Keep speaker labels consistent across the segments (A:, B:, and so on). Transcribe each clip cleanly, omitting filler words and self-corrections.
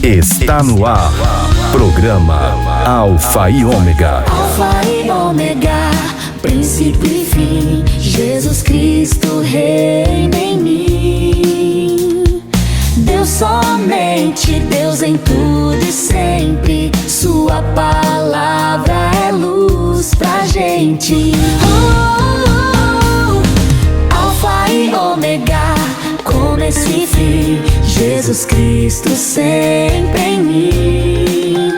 A: Está no ar. Programa Alfa e Ômega.
B: Alfa e Ômega, princípio e fim. Jesus Cristo reina em mim. Deus somente, Deus em tudo e sempre. Sua palavra é luz pra gente. Alfa e Ômega, começo e fim. Jesus Cristo sempre em mim.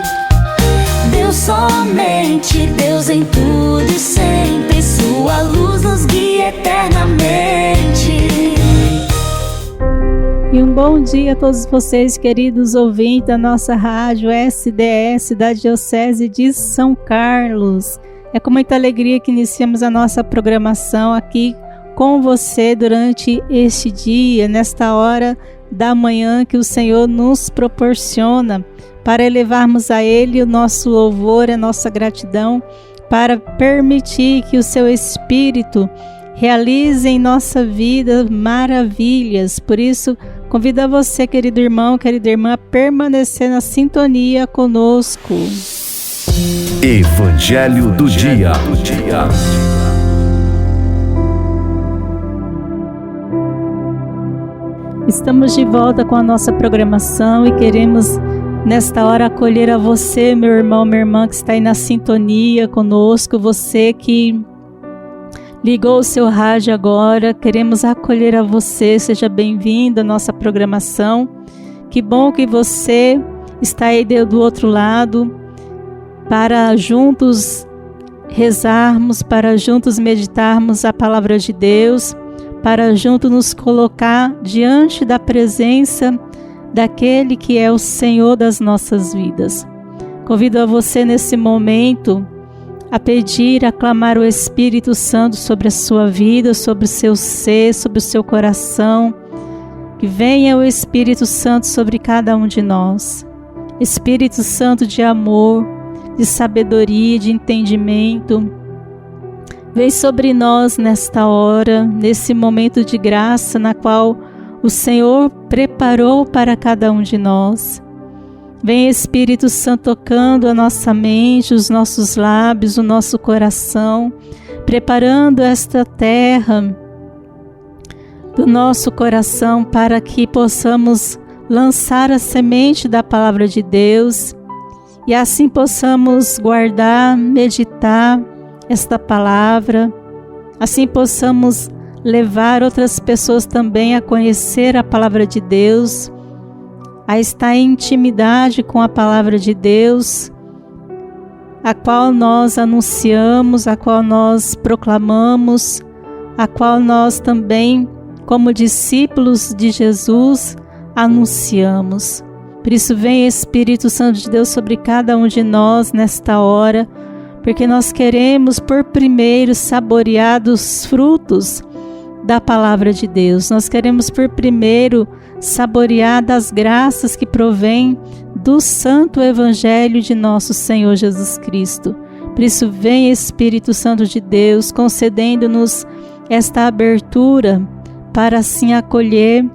B: Deus somente, Deus em tudo e sempre. Sua luz nos guia eternamente.
C: E um bom dia a todos vocês, queridos ouvintes da nossa rádio SDS da Diocese de São Carlos. É com muita alegria que iniciamos a nossa programação aqui com você durante este dia, nesta hora da manhã que o Senhor nos proporciona para elevarmos a Ele o nosso louvor, a nossa gratidão, para permitir que o Seu Espírito realize em nossa vida maravilhas. Por isso, convido a você, querido irmão, querida irmã, a permanecer na sintonia conosco.
A: Evangelho do Dia.
C: Estamos de volta com a nossa programação e queremos nesta hora acolher a você, meu irmão, minha irmã, que está aí na sintonia conosco, você que ligou o seu rádio agora. Queremos acolher a você, seja bem-vindo à nossa programação. Que bom que você está aí do outro lado para juntos rezarmos, para juntos meditarmos a palavra de Deus, para juntos nos colocar diante da presença daquele que é o Senhor das nossas vidas. Convido a você nesse momento a pedir, a clamar o Espírito Santo sobre a sua vida, sobre o seu ser, sobre o seu coração. Que venha o Espírito Santo sobre cada um de nós. Espírito Santo de amor, de sabedoria, de entendimento. Vem sobre nós nesta hora, nesse momento de graça na qual o Senhor preparou para cada um de nós. Vem Espírito Santo tocando a nossa mente, os nossos lábios, o nosso coração, preparando esta terra do nosso coração para que possamos lançar a semente da palavra de Deus e assim possamos guardar, meditar esta palavra, assim possamos levar outras pessoas também a conhecer a palavra de Deus, a estar em intimidade com a palavra de Deus, a qual nós anunciamos, a qual nós proclamamos, a qual nós também, como discípulos de Jesus, anunciamos. Por isso vem Espírito Santo de Deus sobre cada um de nós nesta hora, porque nós queremos por primeiro saborear dos frutos da palavra de Deus. Nós queremos por primeiro saborear das graças que provém do santo evangelho de nosso Senhor Jesus Cristo. Por isso vem Espírito Santo de Deus concedendo-nos esta abertura para assim acolher,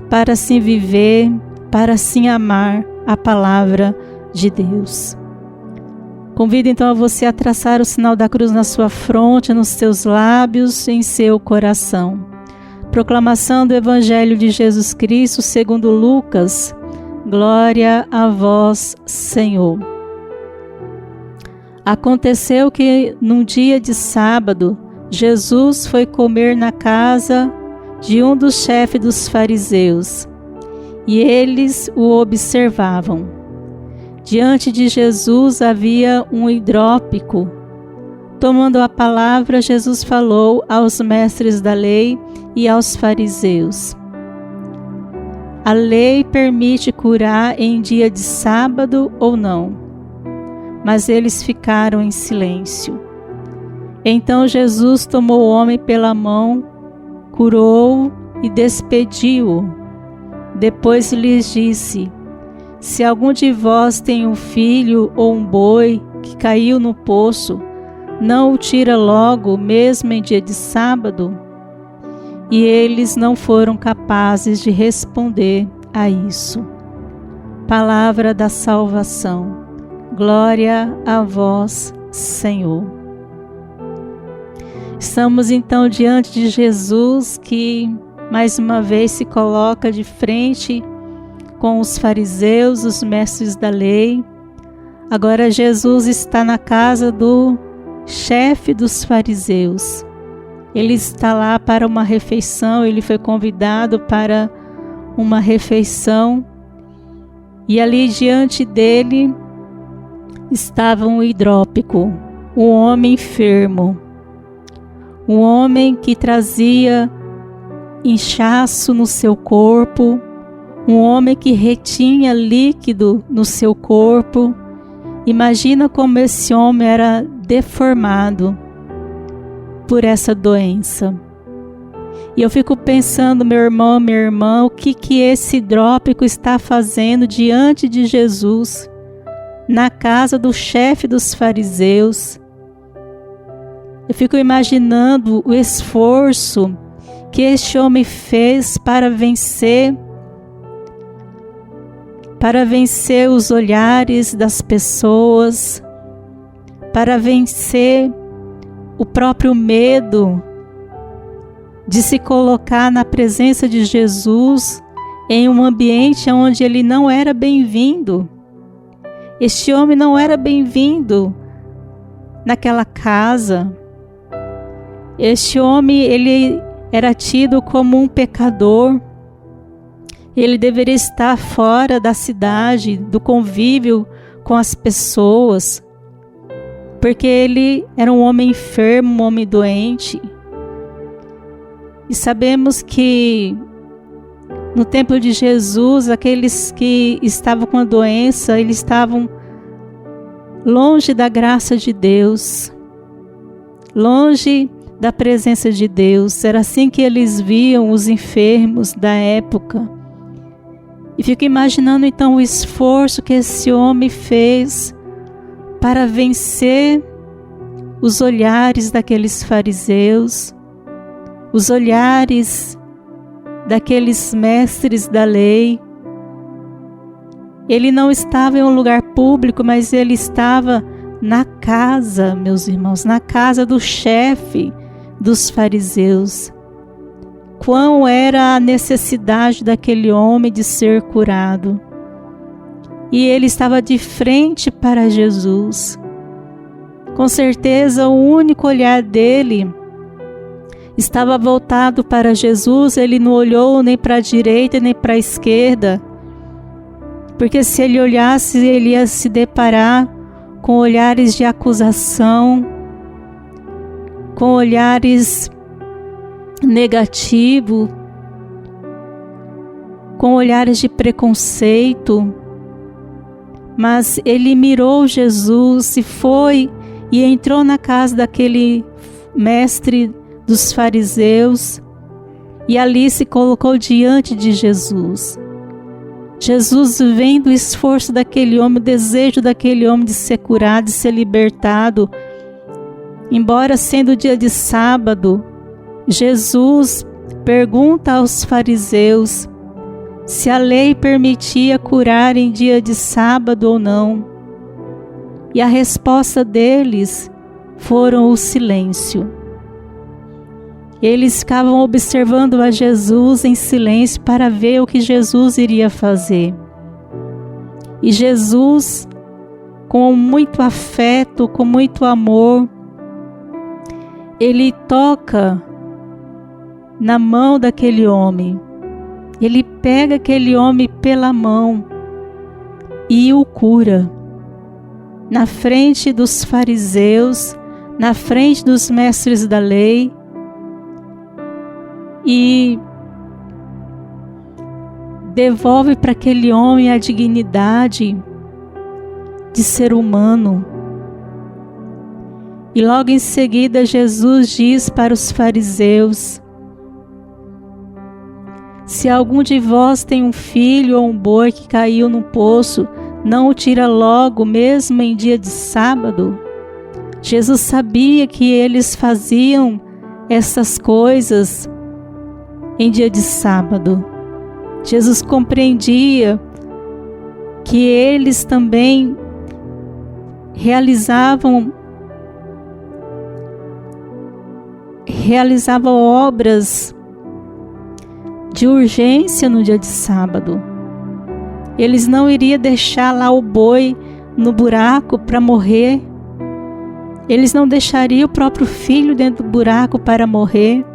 C: para assim viver, para assim amar a palavra de Deus. Convido então a você a traçar o sinal da cruz na sua fronte, nos seus lábios, em seu coração. Proclamação do Evangelho de Jesus Cristo segundo Lucas. Glória a vós, Senhor. Aconteceu que num dia de sábado, Jesus foi comer na casa de um dos chefes dos fariseus, e eles o observavam. Diante de Jesus havia um hidrópico. Tomando a palavra, Jesus falou aos mestres da lei e aos fariseus. A lei permite curar em dia de sábado ou não? Mas eles ficaram em silêncio. Então Jesus tomou o homem pela mão, curou-o e despediu-o. Depois lhes disse: se algum de vós tem um filho ou um boi que caiu no poço, não o tira logo, mesmo em dia de sábado? E eles não foram capazes de responder a isso. palavra da salvação. Glória a vós, Senhor. Estamos então diante de Jesus, que mais uma vez se coloca de frente com os fariseus, os mestres da lei. Agora Jesus está na casa do chefe dos fariseus. Ele está lá para uma refeição, ele foi convidado para uma refeição. E ali diante dele estava um hidrópico, um homem enfermo, um homem que trazia inchaço no seu corpo, um homem que retinha líquido no seu corpo. Imagina como esse homem era deformado por essa doença. E eu fico pensando, meu irmão, minha irmã, o que esse hidrópico está fazendo diante de Jesus, na casa do chefe dos fariseus. Eu fico imaginando o esforço que este homem fez para vencer os olhares das pessoas, para vencer o próprio medo de se colocar na presença de Jesus em um ambiente onde ele não era bem-vindo. Este homem não era bem-vindo naquela casa. Este homem, ele era tido como um pecador. Ele deveria estar fora da cidade, do convívio com as pessoas, porque ele era um homem enfermo, um homem doente. E sabemos que no tempo de Jesus, aqueles que estavam com a doença, eles estavam longe da graça de Deus, longe da presença de Deus. Era assim que eles viam os enfermos da época. E fico imaginando então o esforço que esse homem fez para vencer os olhares daqueles fariseus, os olhares daqueles mestres da lei. Ele não estava em um lugar público, mas ele estava na casa, meus irmãos, na casa do chefe dos fariseus. Quão era a necessidade daquele homem de ser curado. E ele estava de frente para Jesus. Com certeza, o único olhar dele estava voltado para Jesus. Ele não olhou nem para a direita nem para a esquerda, porque se ele olhasse, ele ia se deparar com olhares de acusação, com olhares negativo, com olhares de preconceito. Mas ele mirou Jesus e foi e entrou na casa daquele mestre dos fariseus e ali se colocou diante de Jesus. Jesus, vendo o esforço daquele homem, o desejo daquele homem de ser curado, de ser libertado, embora sendo dia de sábado, Jesus pergunta aos fariseus se a lei permitia curar em dia de sábado ou não. E a resposta deles foram o silêncio. Eles ficavam observando a Jesus em silêncio para ver o que Jesus iria fazer. E Jesus, com muito afeto, com muito amor, ele toca na mão daquele homem. Ele pega aquele homem pela mão e o cura. Na frente dos fariseus, na frente dos mestres da lei, e devolve para aquele homem a dignidade de ser humano. E logo em seguida Jesus diz para os fariseus: se algum de vós tem um filho ou um boi que caiu no poço, não o tira logo, mesmo em dia de sábado? Jesus sabia que eles faziam essas coisas em dia de sábado. Jesus compreendia que eles também realizavam obras de urgência no dia de sábado. Eles não iriam deixar lá o boi no buraco para morrer. Eles não deixariam o próprio filho dentro do buraco para morrer.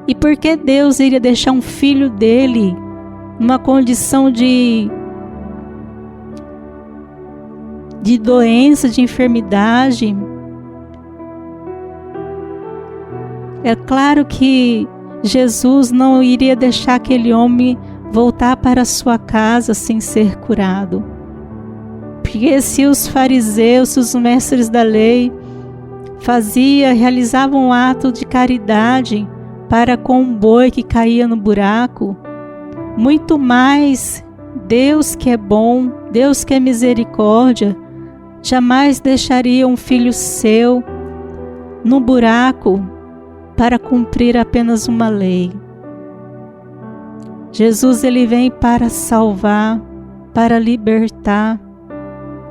C: E por que Deus iria deixar um filho dele numa condição de doença, de enfermidade? É claro que Jesus não iria deixar aquele homem voltar para a sua casa sem ser curado. Porque se os fariseus, se os mestres da lei realizavam um ato de caridade para com um boi que caía no buraco, muito mais Deus, que é bom, Deus que é misericórdia, jamais deixaria um filho seu no buraco para cumprir apenas uma lei. Jesus, ele vem para salvar, para libertar,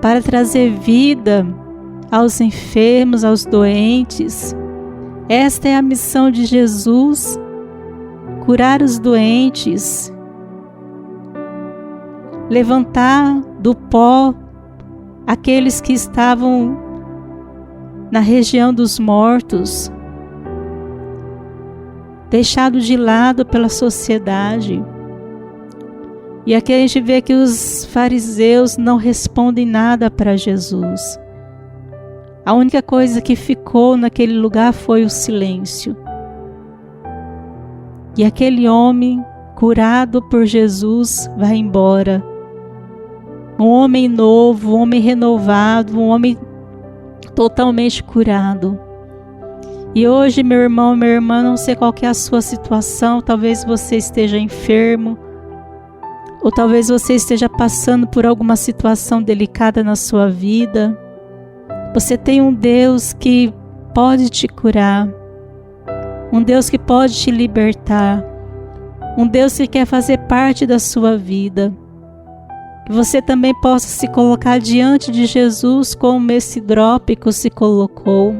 C: para trazer vida aos enfermos, aos doentes. Esta é a missão de Jesus: curar os doentes, levantar do pó aqueles que estavam na região dos mortos, deixado de lado pela sociedade. E aqui a gente vê que os fariseus não respondem nada para Jesus. A única coisa que ficou naquele lugar foi o silêncio. E aquele homem, curado por Jesus, vai embora. Um homem novo, um homem renovado, um homem totalmente curado. E hoje, meu irmão, minha irmã, não sei qual que é a sua situação, talvez você esteja enfermo, ou talvez você esteja passando por alguma situação delicada na sua vida. Você tem um Deus que pode te curar, um Deus que pode te libertar, um Deus que quer fazer parte da sua vida. Que você também possa se colocar diante de Jesus como esse drópico se colocou.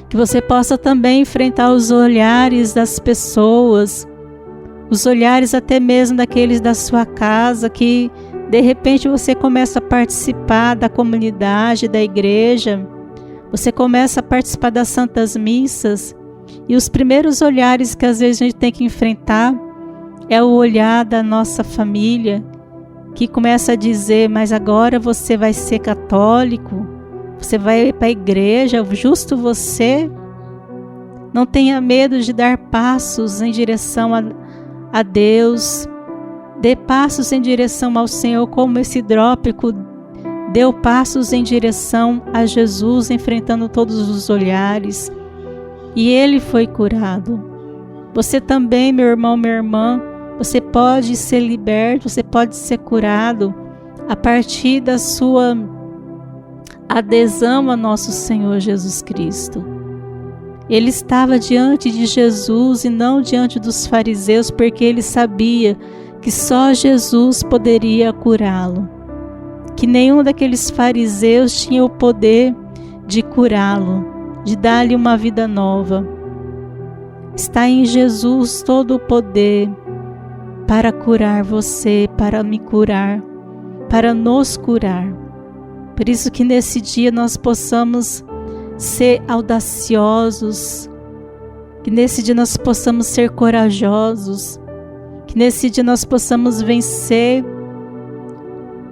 C: Que você possa também enfrentar os olhares das pessoas, os olhares até mesmo daqueles da sua casa, que de repente você começa a participar da comunidade, da igreja, você começa a participar das santas missas, e os primeiros olhares que às vezes a gente tem que enfrentar é o olhar da nossa família, que começa a dizer: mas agora você vai ser católico? Você vai para a igreja, justo você? Não tenha medo de dar passos em direção a Deus. Dê passos em direção ao Senhor, como esse drópico deu passos em direção a Jesus, enfrentando todos os olhares. E ele foi curado. Você também, meu irmão, minha irmã, você pode ser liberto, você pode ser curado a partir da sua adesão a nosso Senhor Jesus Cristo. Ele estava diante de Jesus e não diante dos fariseus, porque ele sabia que só Jesus poderia curá-lo, que nenhum daqueles fariseus tinha o poder de curá-lo, de dar-lhe uma vida nova. Está em Jesus todo o poder para curar você, para me curar, para nos curar. Por isso que nesse dia nós possamos ser audaciosos, que nesse dia nós possamos ser corajosos, que nesse dia nós possamos vencer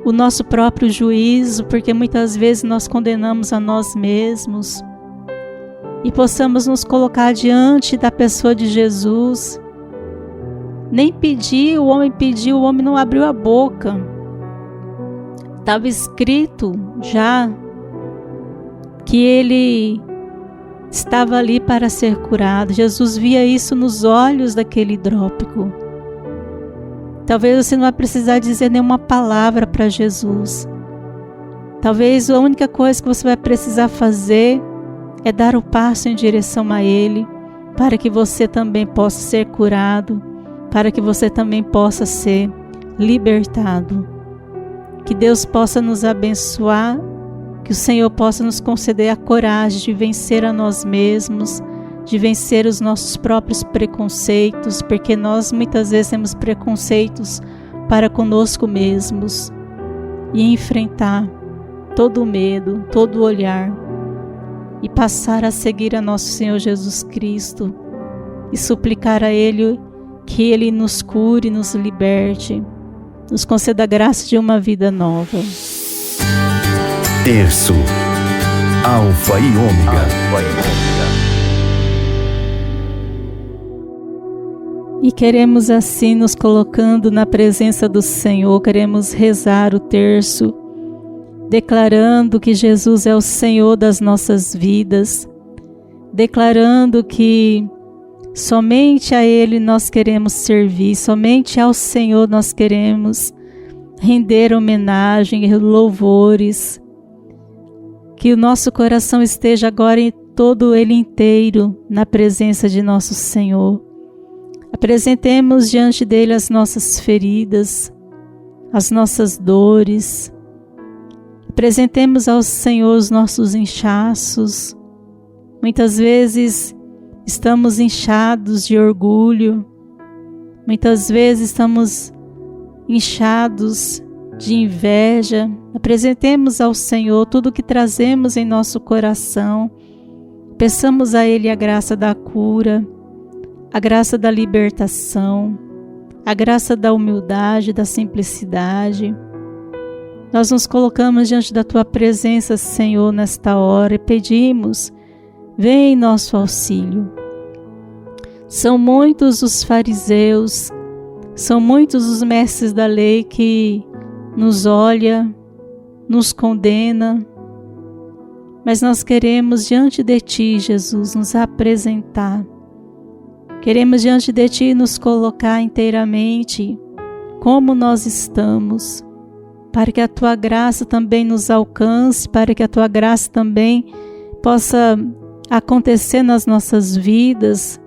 C: o nosso próprio juízo, porque muitas vezes nós condenamos a nós mesmos, e possamos nos colocar diante da pessoa de Jesus. Nem pedir, o homem não abriu a boca. Estava escrito já que ele estava ali para ser curado. Jesus via isso nos olhos daquele drópico. Talvez você não vai precisar dizer nenhuma palavra para Jesus. Talvez a única coisa que você vai precisar fazer é dar o passo em direção a Ele, para que você também possa ser curado, para que você também possa ser libertado. Que Deus possa nos abençoar, que o Senhor possa nos conceder a coragem de vencer a nós mesmos, de vencer os nossos próprios preconceitos, porque nós muitas vezes temos preconceitos para conosco mesmos, e enfrentar todo o medo, todo o olhar, e passar a seguir a nosso Senhor Jesus Cristo, e suplicar a Ele que Ele nos cure, nos liberte, nos conceda a graça de uma vida nova.
A: Terço, Alfa e Ômega.
C: E queremos assim, nos colocando na presença do Senhor, queremos rezar o terço, declarando que Jesus é o Senhor das nossas vidas, declarando que somente a Ele nós queremos servir, somente ao Senhor nós queremos render homenagem e louvores. Que o nosso coração esteja agora em todo ele inteiro na presença de nosso Senhor. Apresentemos diante dele as nossas feridas, as nossas dores. Apresentemos ao Senhor os nossos inchaços. Muitas vezes estamos inchados de orgulho. Muitas vezes estamos inchados de inveja. Apresentemos ao Senhor tudo o que trazemos em nosso coração. Peçamos a Ele a graça da cura, a graça da libertação, a graça da humildade, da simplicidade. Nós nos colocamos diante da Tua presença, Senhor, nesta hora e pedimos, vem em nosso auxílio. São muitos os fariseus, são muitos os mestres da lei que nos olha, nos condena, mas nós queremos diante de Ti, Jesus, nos apresentar. Queremos diante de Ti nos colocar inteiramente como nós estamos, para que a Tua graça também nos alcance, para que a Tua graça também possa acontecer nas nossas vidas,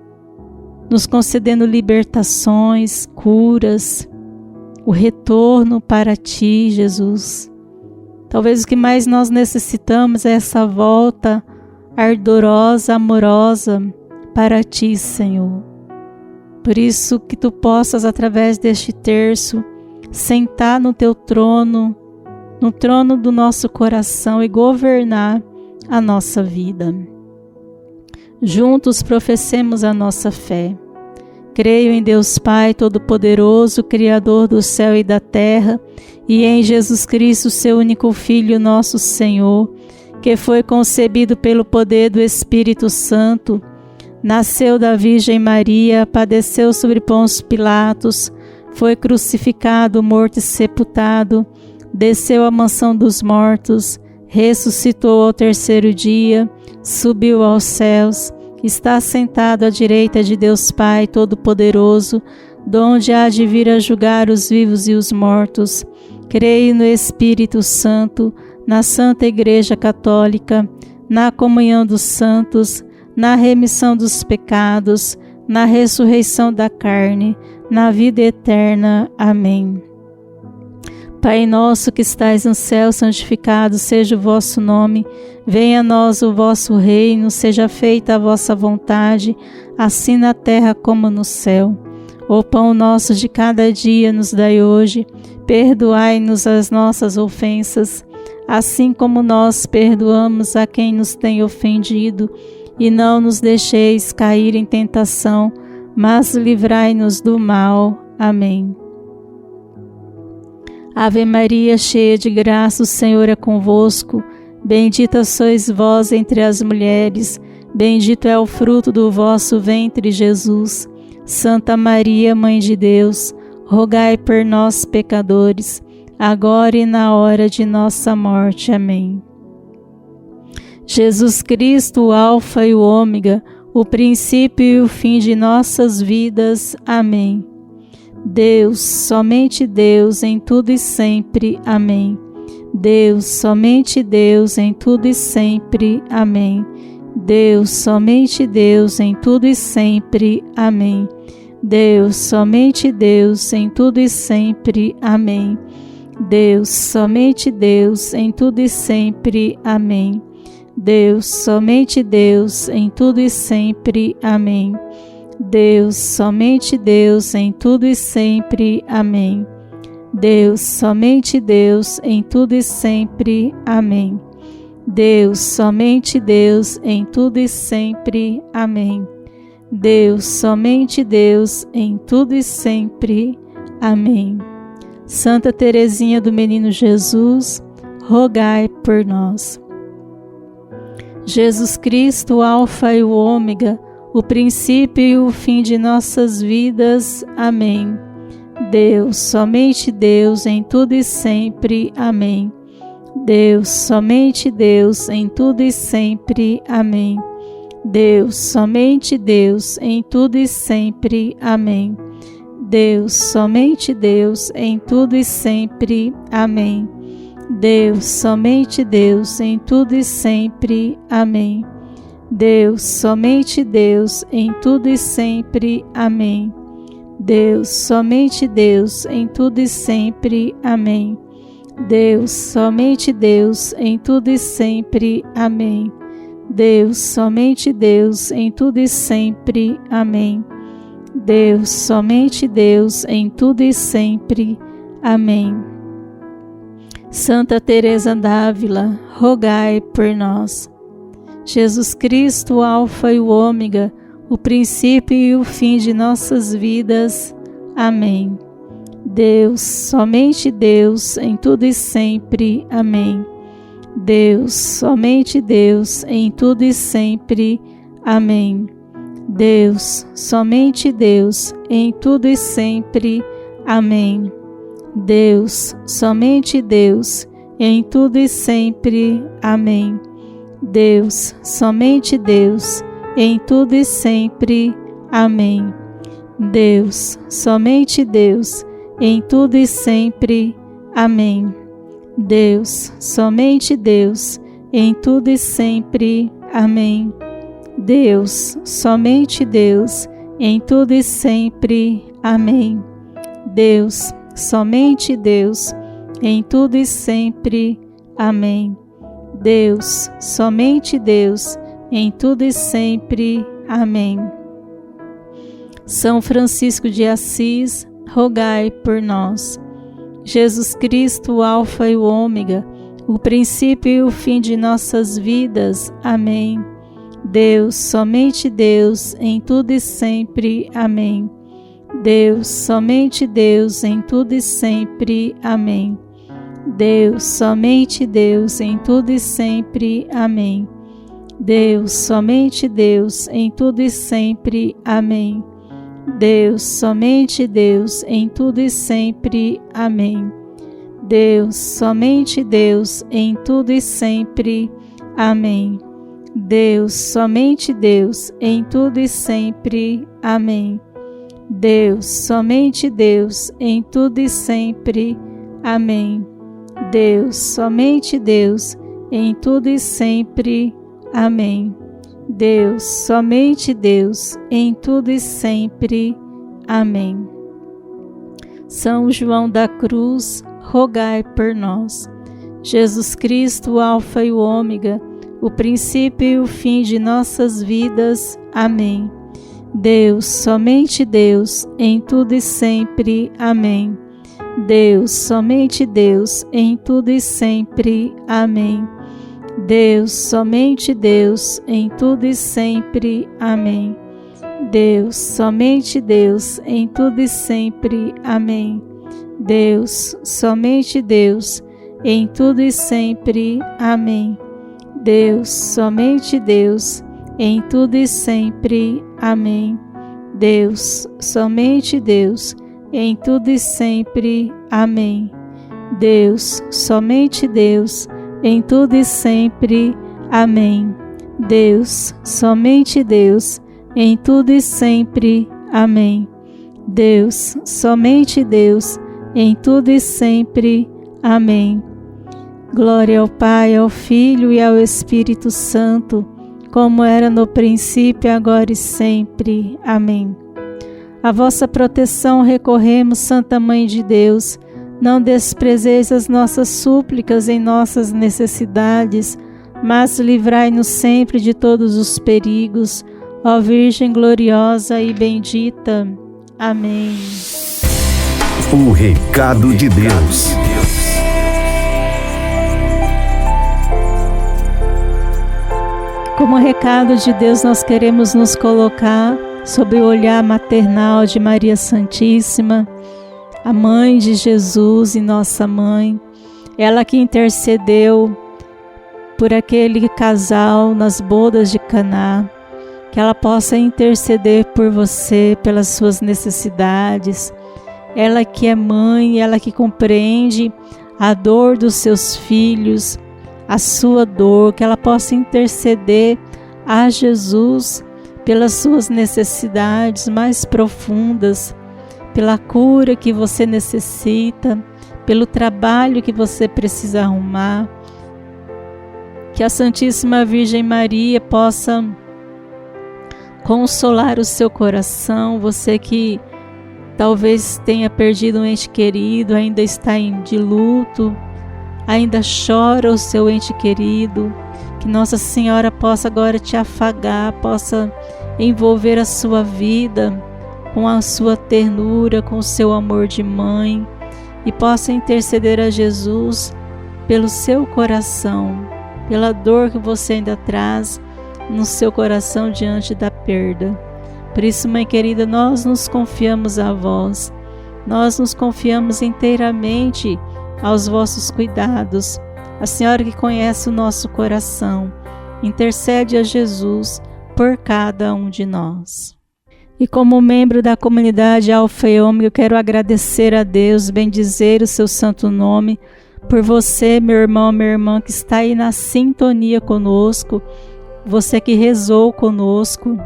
C: nos concedendo libertações, curas, o retorno para Ti, Jesus. Talvez o que mais nós necessitamos é essa volta ardorosa, amorosa para Ti, Senhor. Por isso que Tu possas, através deste terço, sentar no Teu trono, no trono do nosso coração e governar a nossa vida. Juntos professemos a nossa fé. Creio em Deus Pai Todo-Poderoso, Criador do céu e da terra, e em Jesus Cristo, Seu único Filho, nosso Senhor, que foi concebido pelo poder do Espírito Santo, nasceu da Virgem Maria, padeceu sobre Pôncio Pilatos, foi crucificado, morto e sepultado, desceu à mansão dos mortos, ressuscitou ao terceiro dia, subiu aos céus, está sentado à direita de Deus Pai Todo-Poderoso, donde há de vir a julgar os vivos e os mortos. Creio no Espírito Santo, na Santa Igreja Católica, na comunhão dos santos, na remissão dos pecados, na ressurreição da carne, na vida eterna. Amém. Pai nosso que estais no céu, santificado seja o vosso nome. Venha a nós o vosso reino, seja feita a vossa vontade, assim na terra como no céu. O pão nosso de cada dia nos dai hoje. Perdoai-nos as nossas ofensas, assim como nós perdoamos a quem nos tem ofendido. E não nos deixeis cair em tentação, mas livrai-nos do mal. Amém. Ave Maria, cheia de graça, o Senhor é convosco. Bendita sois vós entre as mulheres, bendito é o fruto do vosso ventre, Jesus. Santa Maria, Mãe de Deus, rogai por nós, pecadores, agora e na hora de nossa morte. Amém. Jesus Cristo, o Alfa e o Ômega, o princípio e o fim de nossas vidas. Amém. Deus, somente Deus, em tudo e sempre. Amém. Deus, somente Deus, em tudo e sempre. Amém. Deus, somente Deus, em tudo e sempre. Amém. Deus, somente Deus, em tudo e sempre. Amém. Deus, somente Deus, em tudo e sempre. Amém. Deus, somente Deus, em tudo e sempre. Amém. Deus, somente Deus, em tudo e sempre. Amém. Deus, somente Deus, em tudo e sempre. Amém. Deus, somente Deus, em tudo e sempre. Amém. Deus, somente Deus, em tudo e sempre. Amém. Santa Teresinha do Menino Jesus, rogai por nós. Jesus Cristo, o Alfa e o Ômega, o princípio e o fim de nossas vidas. Amém. Deus, somente Deus, em tudo e sempre. Amém. Deus, somente Deus, em tudo e sempre. Amém. Deus, somente Deus, em tudo e sempre. Amém. Deus, somente Deus, em tudo e sempre. Amém. Deus, somente Deus, em tudo e sempre. Amém. Deus, somente Deus, em tudo e sempre. Amém. Deus, somente Deus, em tudo e sempre. Amém. Deus, somente Deus, em tudo e sempre. Amém. Deus, somente Deus, em tudo e sempre. Amém. Deus, somente Deus, em tudo e sempre. Amém. Santa Teresa d'Ávila, rogai por nós. Jesus Cristo, o Alfa e o Ômega, o princípio e o fim de nossas vidas. Amém. Deus, somente Deus, em tudo e sempre. Amém. Deus, somente Deus, em tudo e sempre. Amém. Deus, somente Deus, em tudo e sempre. Amém. Deus, somente Deus, em tudo e sempre. Amém. Deus, somente Deus, em tudo e sempre. Amém. Deus, somente Deus, em tudo e sempre. Amém. Deus, somente Deus, em tudo e sempre. Amém. Deus, somente Deus, em tudo e sempre. Amém. Deus, somente Deus, em tudo e sempre. Amém. Deus, somente Deus, em tudo e sempre. Amém. São Francisco de Assis, rogai por nós. Jesus Cristo, o Alfa e o Ômega, o princípio e o fim de nossas vidas. Amém. Deus, somente Deus, em tudo e sempre. Amém. Deus, somente Deus, em tudo e sempre. Amém. Deus, somente Deus, em tudo e sempre. Amém. Deus, somente Deus, em tudo e sempre. Amém. Deus, somente Deus, em tudo e sempre. Amém. Deus, somente Deus, em tudo e sempre. Amém. Deus, somente Deus, em tudo e sempre. Amém. Deus, somente Deus, em tudo e sempre. Amém. Deus, somente Deus, em tudo e sempre. Amém. Deus, somente Deus, em tudo e sempre. Amém. São João da Cruz, rogai por nós. Jesus Cristo, o Alfa e o Ômega, o princípio e o fim de nossas vidas. Amém. Deus, somente Deus, em tudo e sempre. Amém. Deus, somente Deus, em tudo e sempre. Amém. Deus, somente Deus, em tudo e sempre. Amém. Deus, somente Deus, em tudo e sempre. Amém. Deus, somente Deus, em tudo e sempre. Amém. Deus, somente Deus, em tudo e sempre. Amém. Deus, somente Deus, em tudo e sempre. Amém. Deus, somente Deus, em tudo e sempre. Amém. Deus, somente Deus, em tudo e sempre. Amém. Deus, somente Deus, em tudo e sempre. Amém. Glória ao Pai, ao Filho e ao Espírito Santo, como era no princípio, agora e sempre. Amém. A vossa proteção recorremos, Santa Mãe de Deus. Não desprezeis as nossas súplicas em nossas necessidades, mas livrai-nos sempre de todos os perigos, ó Virgem gloriosa e bendita. Amém.
A: O recado de Deus.
C: Como recado de Deus, nós queremos nos colocar sob o olhar maternal de Maria Santíssima, a mãe de Jesus e nossa mãe, ela que intercedeu por aquele casal nas bodas de Caná, que ela possa interceder por você, pelas suas necessidades. Ela que é mãe, ela que compreende a dor dos seus filhos, a sua dor, que ela possa interceder a Jesus pelas suas necessidades mais profundas, pela cura que você necessita, pelo trabalho que você precisa arrumar. Que a Santíssima Virgem Maria possa consolar o seu coração, você que talvez tenha perdido um ente querido, ainda está de luto, ainda chora o seu ente querido, que Nossa Senhora possa agora te afagar, possa envolver a sua vida com a sua ternura, com o seu amor de mãe, e possa interceder a Jesus pelo seu coração, pela dor que você ainda traz no seu coração diante da perda. Por isso, mãe querida, nós nos confiamos a vós, nós nos confiamos inteiramente aos vossos cuidados. A Senhora que conhece o nosso coração, intercede a Jesus por cada um de nós. E como membro da comunidade Alfa e Ômega, eu quero agradecer a Deus, bendizer o seu santo nome, por você, meu irmão, minha irmã, que está aí na sintonia conosco, você que rezou conosco,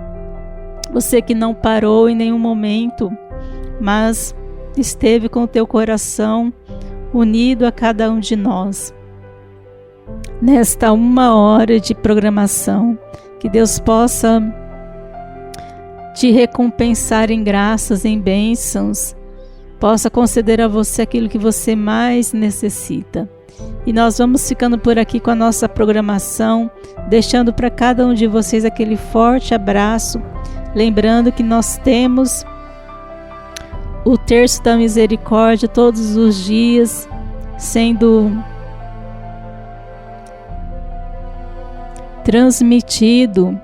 C: você que não parou em nenhum momento, mas esteve com o teu coração unido a cada um de nós. Nesta 1 hora de programação, que Deus possa te recompensar em graças, em bênçãos, possa conceder a você aquilo que você mais necessita. E nós vamos ficando por aqui com a nossa programação, deixando para cada um de vocês aquele forte abraço, lembrando que nós temos o Terço da Misericórdia todos os dias, sendo transmitido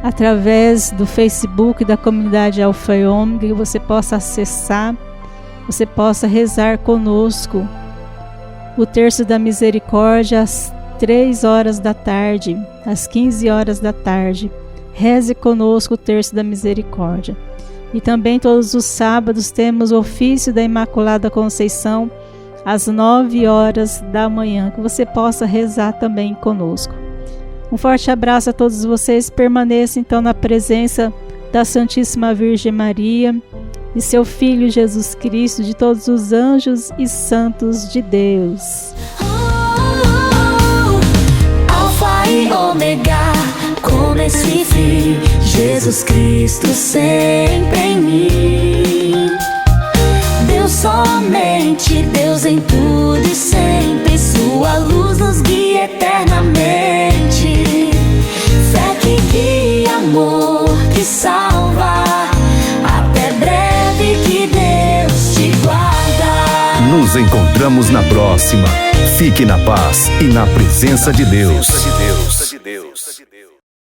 C: através do Facebook da comunidade Alfa e Ômega, que você possa acessar, você possa rezar conosco o Terço da Misericórdia às 3 horas da tarde, às 15 horas da tarde. Reze conosco o Terço da Misericórdia. E também todos os sábados temos o ofício da Imaculada Conceição às 9 horas da manhã, que você possa rezar também conosco. Um forte abraço a todos vocês. Permaneça então na presença da Santíssima Virgem Maria, de seu Filho Jesus Cristo, de todos os anjos e santos de Deus.
B: Alfa e Ômega, começo e fim, Jesus Cristo sempre em mim. Deus somente, Deus em tudo e sempre, sua luz nos guia eternamente. Fé que guia, amor que salva, até breve que Deus te guarda.
A: Nos encontramos na próxima. Fique na paz e na presença de Deus.